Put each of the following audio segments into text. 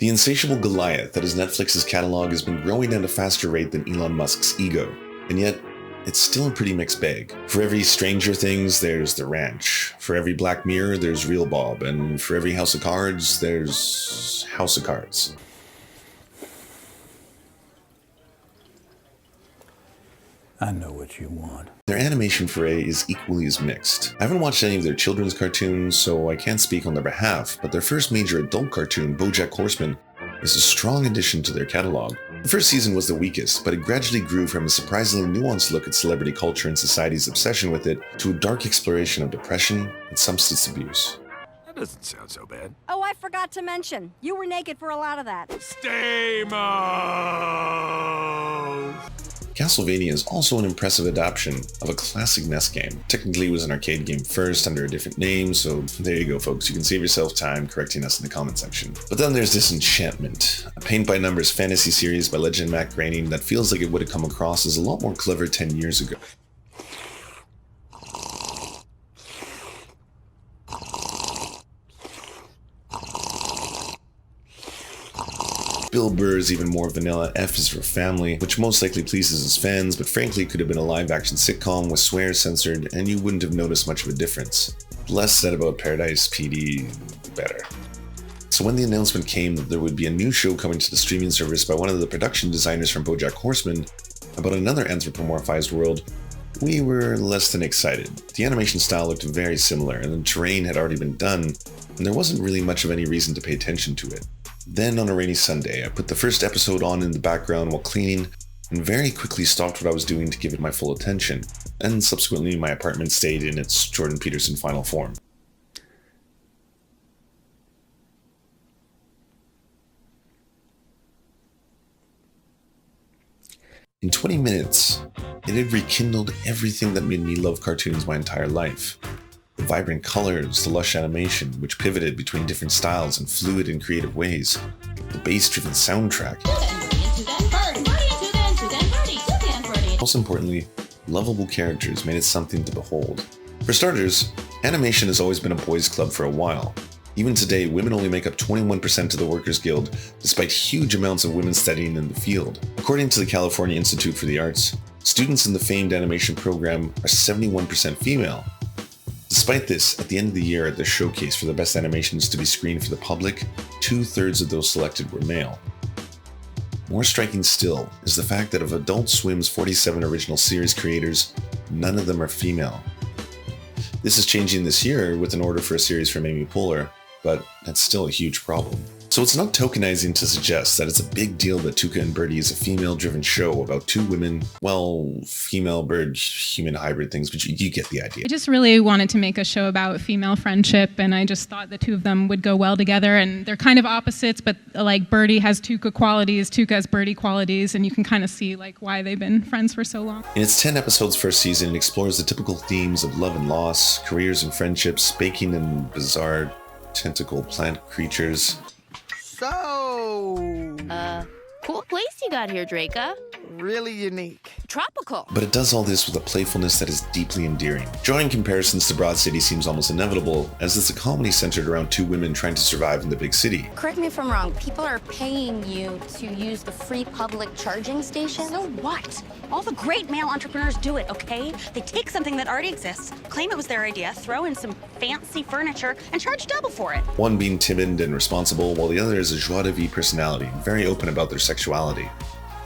The insatiable Goliath that is Netflix's catalog has been growing at a faster rate than Elon Musk's ego, and yet it's still a pretty mixed bag. For every Stranger Things, there's The Ranch. For every Black Mirror, there's Real Bob. And for every House of Cards, there's House of Cards. I know what you want. Their animation foray is equally as mixed. I haven't watched any of their children's cartoons, so I can't speak on their behalf, but their first major adult cartoon, BoJack Horseman, is a strong addition to their catalog. The first season was the weakest, but it gradually grew from a surprisingly nuanced look at celebrity culture and society's obsession with it to a dark exploration of depression and substance abuse. That doesn't sound so bad. Oh, I forgot to mention, you were naked for a lot of that. Stamos! Castlevania is also an impressive adaptation of a classic NES game. Technically, it was an arcade game first under a different name, so there you go, folks. You can save yourself time correcting us in the comment section. But then there's Disenchantment, a paint-by-numbers fantasy series by legend Matt Groening that feels like it would have come across as a lot more clever 10 years ago. Bill Burr's even more vanilla F is for Family, which most likely pleases his fans, but frankly could have been a live-action sitcom with swears censored, and you wouldn't have noticed much of a difference. The less said about Paradise PD, the better. So when the announcement came that there would be a new show coming to the streaming service by one of the production designers from BoJack Horseman about another anthropomorphized world, we were less than excited. The animation style looked very similar, and the terrain had already been done, and there wasn't really much of any reason to pay attention to it. Then on a rainy Sunday, I put the first episode on in the background while cleaning, and very quickly stopped what I was doing to give it my full attention, and subsequently my apartment stayed in its Jordan Peterson final form. In 20 minutes, it had rekindled everything that made me love cartoons my entire life. The vibrant colors, the lush animation, which pivoted between different styles in fluid and creative ways, the bass-driven soundtrack. Most importantly, lovable characters made it something to behold. For starters, animation has always been a boys' club for a while. Even today, women only make up 21% of the Workers' Guild, despite huge amounts of women studying in the field. According to the California Institute for the Arts, students in the famed animation program are 71% female. Despite this, at the end of the year at the showcase for the best animations to be screened for the public, 2/3 of those selected were male. More striking still is the fact that of Adult Swim's 47 original series creators, none of them are female. This is changing this year with an order for a series from Amy Poehler, but that's still a huge problem. So it's not tokenizing to suggest that it's a big deal that Tuca and Birdie is a female-driven show about two women, well, female bird, human hybrid things, but you get the idea. I just really wanted to make a show about female friendship, and I just thought the two of them would go well together, and they're kind of opposites, but like Birdie has Tuca qualities, Tuca has Birdie qualities, and you can kind of see like why they've been friends for so long. In its 10 episodes first season, it explores the typical themes of love and loss, careers and friendships, baking and bizarre tentacle plant creatures. Cool place you got here, Draca. Really unique. Tropical. But it does all this with a playfulness that is deeply endearing. Drawing comparisons to Broad City seems almost inevitable, as it's a comedy centered around two women trying to survive in the big city. Correct me if I'm wrong, people are paying you to use the free public charging station? So what? All the great male entrepreneurs do it, okay? They take something that already exists, claim it was their idea, throw in some fancy furniture, and charge double for it. One being timid and responsible, while the other is a joie de vivre personality, very open about their sexuality.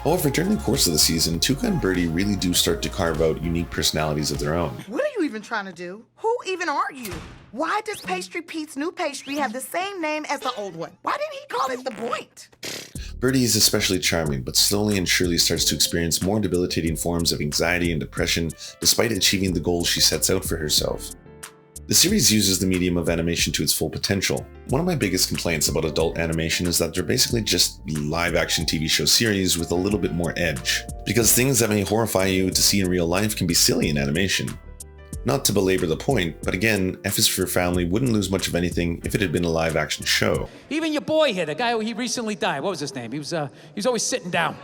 However, during the course of the season, Tuca and Birdie really do start to carve out unique personalities of their own. What are you even trying to do? Who even are you? Why does Pastry Pete's new pastry have the same name as the old one? Why didn't he call it The Point? Birdie is especially charming, but slowly and surely starts to experience more debilitating forms of anxiety and depression despite achieving the goals she sets out for herself. The series uses the medium of animation to its full potential. One of my biggest complaints about adult animation is that they're basically just live-action TV show series with a little bit more edge. Because things that may horrify you to see in real life can be silly in animation. Not to belabor the point, but again, F is for Family wouldn't lose much of anything if it had been a live-action show. Even your boy here, the guy who he recently died, what was his name? He was always sitting down.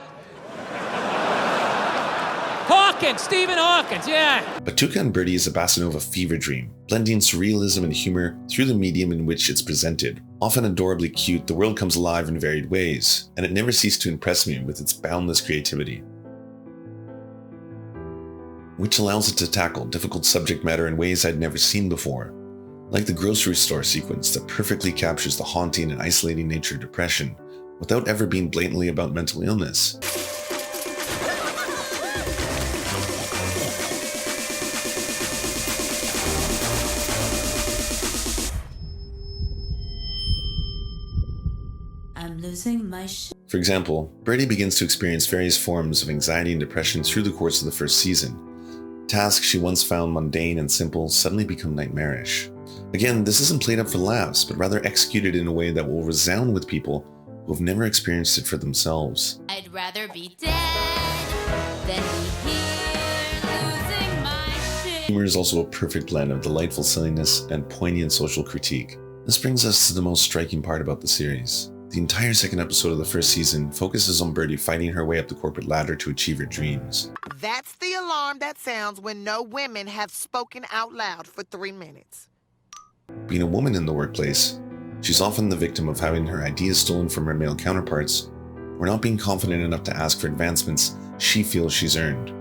Hawkins, Stephen Hawkins, yeah. But Tuca and Birdie is a bastion of a fever dream, blending surrealism and humor through the medium in which it's presented, Often adorably cute, the world comes alive in varied ways, and it never ceased to impress me with its boundless creativity, which allows it to tackle difficult subject matter in ways I'd never seen before, like the grocery store sequence that perfectly captures the haunting and isolating nature of depression without ever being blatantly about mental illness. For example, Birdie begins to experience various forms of anxiety and depression through the course of the first season. Tasks she once found mundane and simple suddenly become nightmarish. Again, this isn't played up for laughs, but rather executed in a way that will resound with people who have never experienced it for themselves. I'd rather be dead than be here losing my shit. Humor is also a perfect blend of delightful silliness and poignant social critique. This brings us to the most striking part about the series. The entire second episode of the first season focuses on Birdie fighting her way up the corporate ladder to achieve her dreams. That's the alarm that sounds when no women have spoken out loud for 3 minutes. Being a woman in the workplace, she's often the victim of having her ideas stolen from her male counterparts, or not being confident enough to ask for advancements she feels she's earned.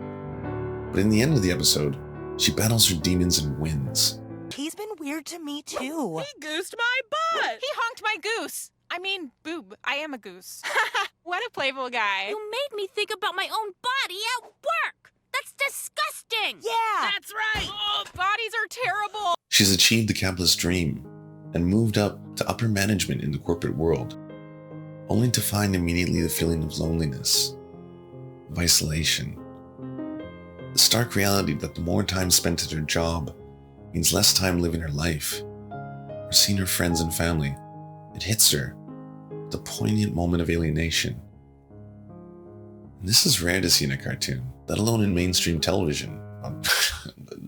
But in the end of the episode, she battles her demons and wins. He's been weird to me too. He goosed my butt. He honked my goose. I mean, boob. I am a goose. What a playful guy. You made me think about my own body at work. That's disgusting. Yeah. That's right. Oh, bodies are terrible. She's achieved the capitalist dream and moved up to upper management in the corporate world, only to find immediately the feeling of loneliness, of isolation. The stark reality that the more time spent at her job means less time living her life, or seeing her friends and family. It hits her, the poignant moment of alienation. And this is rare to see in a cartoon, let alone in mainstream television. On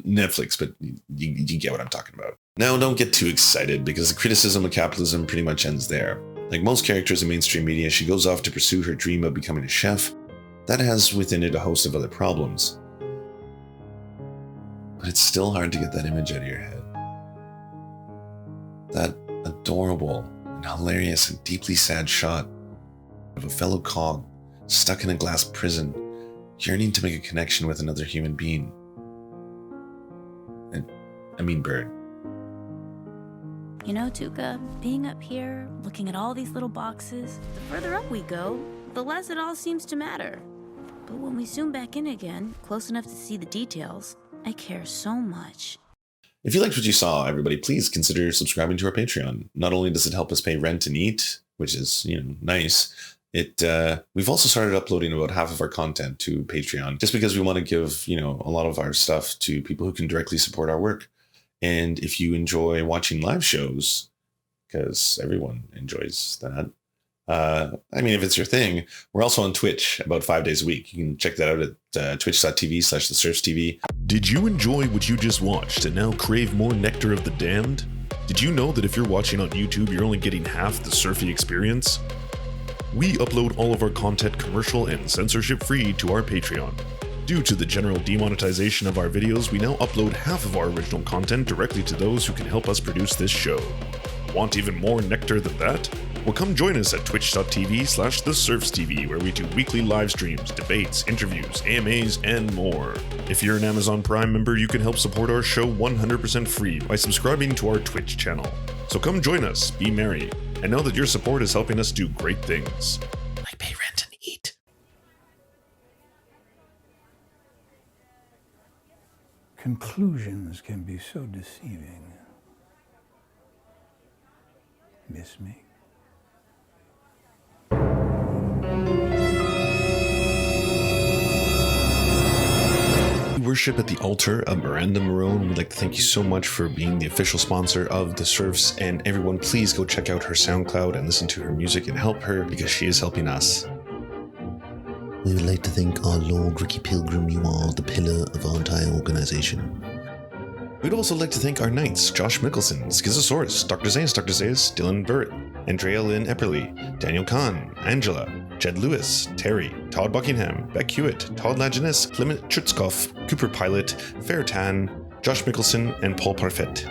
Netflix, but you get what I'm talking about. Now, don't get too excited, because the criticism of capitalism pretty much ends there. Like most characters in mainstream media, she goes off to pursue her dream of becoming a chef. That has within it a host of other problems. But it's still hard to get that image out of your head. That adorable and hilarious and deeply sad shot of a fellow cog stuck in a glass prison, yearning to make a connection with another human being. Bird. You know, Tuka, being up here, looking at all these little boxes, the further up we go, the less it all seems to matter. But when we zoom back in again, close enough to see the details, I care so much. If you liked what you saw, everybody, please consider subscribing to our Patreon. Not only does it help us pay rent and eat, which is, nice, we've also started uploading about half of our content to Patreon, just because we want to give, a lot of our stuff to people who can directly support our work. And if you enjoy watching live shows, because everyone enjoys that, if it's your thing, we're also on Twitch about 5 days a week. You can check that out at twitch.tv/theserfstv. Did you enjoy what you just watched and now crave more Nectar of the Damned? Did you know that if you're watching on YouTube, you're only getting half the surfy experience? We upload all of our content commercial and censorship free to our Patreon. Due to the general demonetization of our videos, we now upload half of our original content directly to those who can help us produce this show. Want even more nectar than that? Well, come join us at twitch.tv/theserfstv, where we do weekly live streams, debates, interviews, AMAs, and more. If you're an Amazon Prime member, you can help support our show 100% free by subscribing to our Twitch channel. So come join us, be merry, and know that your support is helping us do great things, like pay rent and eat. Conclusions can be so deceiving. Miss me? Worship at the altar of Miranda Marone. We'd like to thank you so much for being the official sponsor of the Serfs, and everyone, please go check out her SoundCloud and listen to her music and help her, because she is helping us. We would like to thank our Lord Ricky Pilgrim. You are the pillar of our entire organization. We'd also like to thank our knights, Josh Mickelson, Schizosaurus, Dr. Zayas, Dylan Burt, Andrea Lynn Epperly, Daniel Kahn, Angela, Jed Lewis, Terry, Todd Buckingham, Beck Hewitt, Todd Lajeunesse, Clement Chutzkoff, Cooper Pilot, Fairtan, Josh Mickelson, and Paul Parfait.